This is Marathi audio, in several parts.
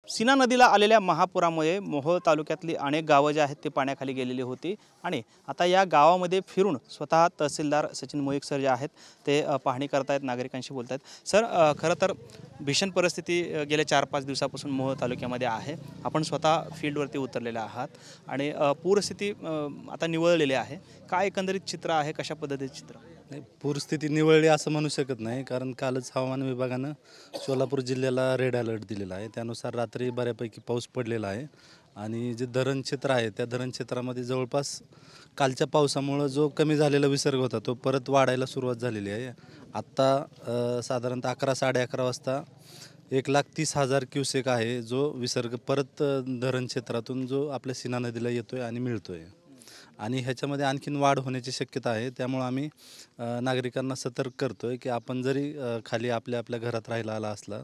सीना नदीला आलेल्या महापुरामुळे मोहोळ तालुक्यातली अनेक गावं जी आहेत ते पाण्याखाली गेलेली होती आणि आता या गावामध्ये फिरून स्वतः तहसीलदार सचिन मोहिक सर जे आहेत ते पाहणी करतायत, नागरिकांशी बोलतायत। सर, खरं तर भीषण परिस्थिती गेल्या 4-5 दिवसापासून मोहोळ तालुक्यामध्ये आहे। आपण स्वतः फील्डवरती उतरलेले आहात आणि पूरस्थिती आता निवळलेली आहे। काय एकंदरीत चित्र आहे, कशा पद्धतीचे चित्र? नाही, पूरस्थिती निवळली असं म्हणू शकत नाही, कारण कालच हवामान विभागानं सोलापूर जिल्ह्याला रेड अलर्ट दिलेला आहे। त्यानुसार रात्री बऱ्यापैकी पाऊस पडलेला आहे आणि जे धरण क्षेत्र आहे त्या धरण क्षेत्रामध्ये जवळपास कालच्या पावसामुळं जो कमी झालेला विसर्ग होता तो परत वाढायला सुरुवात झालेली आहे। आत्ता साधारणतः 11-11:30 वाजता 1,30,000 क्युसेक आहे जो विसर्ग परत धरण क्षेत्रातून जो आपल्या सीना नदीला येतोय आणि मिळतोय आणि ह्याच्यामध्ये आणखीन वाढ होण्याची शक्यता आहे। त्यामुळे आम्ही नागरिकांना सतर्क करतोय की आपण जरी खाली आपल्या घरात राहायला आला असला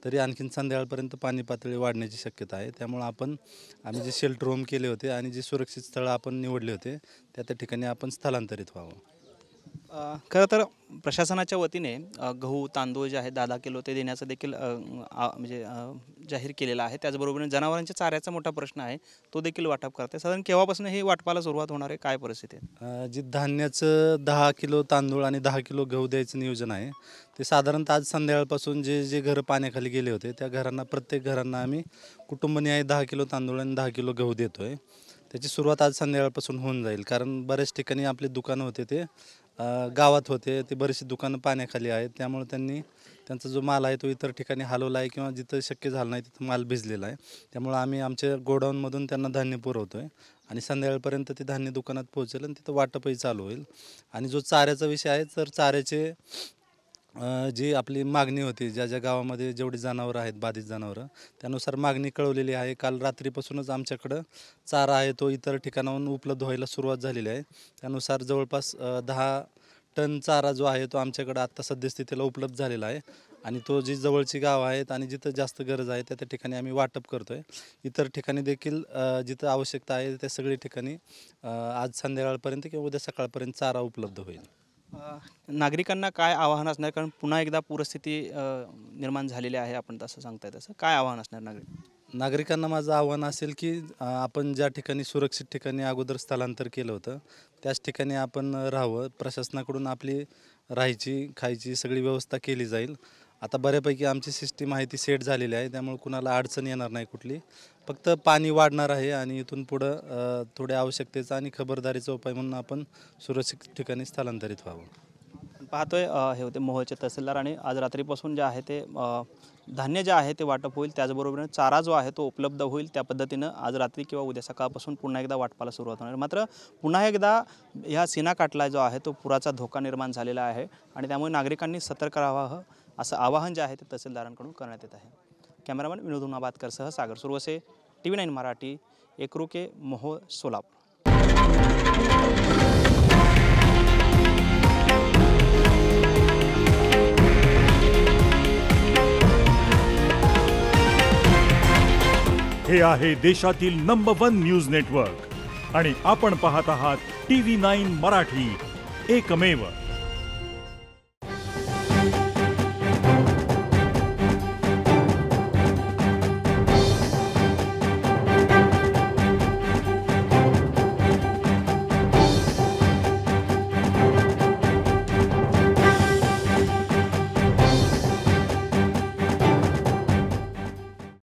तरी आणखीन संध्याकाळपर्यंत पाणी पातळी वाढण्याची शक्यता आहे। त्यामुळे आम्ही जे शेल्टर होम केले होते आणि जे सुरक्षित स्थळं आपण निवडले होते त्या ठिकाणी आपण स्थलांतरित व्हावं। खरं तर प्रशासनाच्या वतीने गहू तांदूळ जे आहे 10-10 किलो ते देण्याचं देखील म्हणजे जाहीर केलेलं आहे। त्याचबरोबर जनावरांच्या चाऱ्याचा मोठा प्रश्न आहे, तो देखील वाटप करते। साधारण केव्हापासून ही वाटपाला सुरुवात होणार आहे, काय परिस्थिती आहे? जे धान्याचं 10 किलो तांदूळ आणि 10 किलो गहू द्यायचं नियोजन आहे ते साधारणतः आज संध्याकाळपासून जे घरं पाण्याखाली गेले होते त्या घरांना, प्रत्येक घरांना आम्ही कुटुंबनिहाय 10 किलो तांदूळ आणि 10 किलो गहू देतोय। त्याची सुरुवात आज संध्याकाळपासून होऊन जाईल, कारण बऱ्याच ठिकाणी आपले दुकानं होते ते गावात होते, ते बरीचशी दुकानं पाण्याखाली आहेत। त्यामुळे त्यांचा जो माल आहे तो इतर ठिकाणी हलवला आहे किंवा जिथं शक्य झालं नाही तिथं माल भिजलेला आहे। त्यामुळे आम्ही आमच्या गोडाऊनमधून त्यांना धान्य पुरवतोय आणि संध्याकाळपर्यंत ते धान्य दुकानात पोहोचेल आणि तिथं वाटपही चालू होईल। आणि जो चाऱ्याचा विषय आहे, तर चाऱ्याचे जी आपली मागणी होती, ज्या गावामध्ये जेवढी जनावरं आहेत बाधित जनावरं, त्यानुसार मागणी कळवलेली आहे। काल रात्रीपासूनच आमच्याकडं चारा आहे तो इतर ठिकाणाहून उपलब्ध व्हायला सुरुवात झालेली आहे। त्यानुसार जवळपास 10 टन चारा जो आहे तो आमच्याकडं आत्ता सद्यस्थितीला उपलब्ध झालेला आहे आणि तो जी जवळची गावं आहेत आणि जिथं जास्त गरज आहे त्या ठिकाणी आम्ही वाटप करतोय। इतर ठिकाणी देखील जिथं आवश्यकता आहे त्या सगळी ठिकाणी आज संध्याकाळपर्यंत किंवा उद्या सकाळपर्यंत चारा उपलब्ध होईल। नागरिकांना काय आव्हान असणार, कारण पुन्हा एकदा पूरस्थिती निर्माण झालेली आहे, आपण तसं सांगताय, तसं काय आव्हान असणार नागरिकांना माझं आव्हान असेल की आपण ज्या ठिकाणी सुरक्षित ठिकाणी अगोदर स्थलांतर केलं होतं त्याच ठिकाणी आपण राहावं। प्रशासनाकडून आपली राहायची खायची सगळी व्यवस्था केली जाईल। आता बऱ्यापैकी आमची सिस्टीम आहे ती सेट झालेली आहे, त्यामुळे कुणाला अडचण येणार नाही कुठली। फक्त पाणी वाढणार आहे आणि इथून पुढं थोड्या आवश्यकतेचा आणि खबरदारीचा उपाय म्हणून आपण सुरक्षित ठिकाणी स्थलांतरित व्हावं। पाहतोय हे होते मोहोळचे तहसीलदार आणि आज रात्रीपासून जे आहे ते धान्य जे आहे ते वाटप होईल, त्याचबरोबर चारा जो आहे तो उपलब्ध होईल। त्या पद्धतीनं आज रात्री किंवा उद्या सकाळपासून पुन्हा एकदा वाटपाला सुरुवात होणार। मात्र पुन्हा एकदा ह्या सीना काठला जो आहे तो पुराचा धोका निर्माण झालेला आहे आणि त्यामुळे नागरिकांनी सतर्क राहावं असं आवाहन जे आहे ते तहसीलदारांकडून करण्यात येत आहे। कॅमेरामॅन विनोद उन्हाबादकरसह सागर सुरवसे, TV9 मराठी, एकरुके, मोहोळ, सोलापूर। हे आहे देशातील नंबर 1 न्यूज नेटवर्क आणि आपण पाहत आहात TV9 मराठी, एकमेव।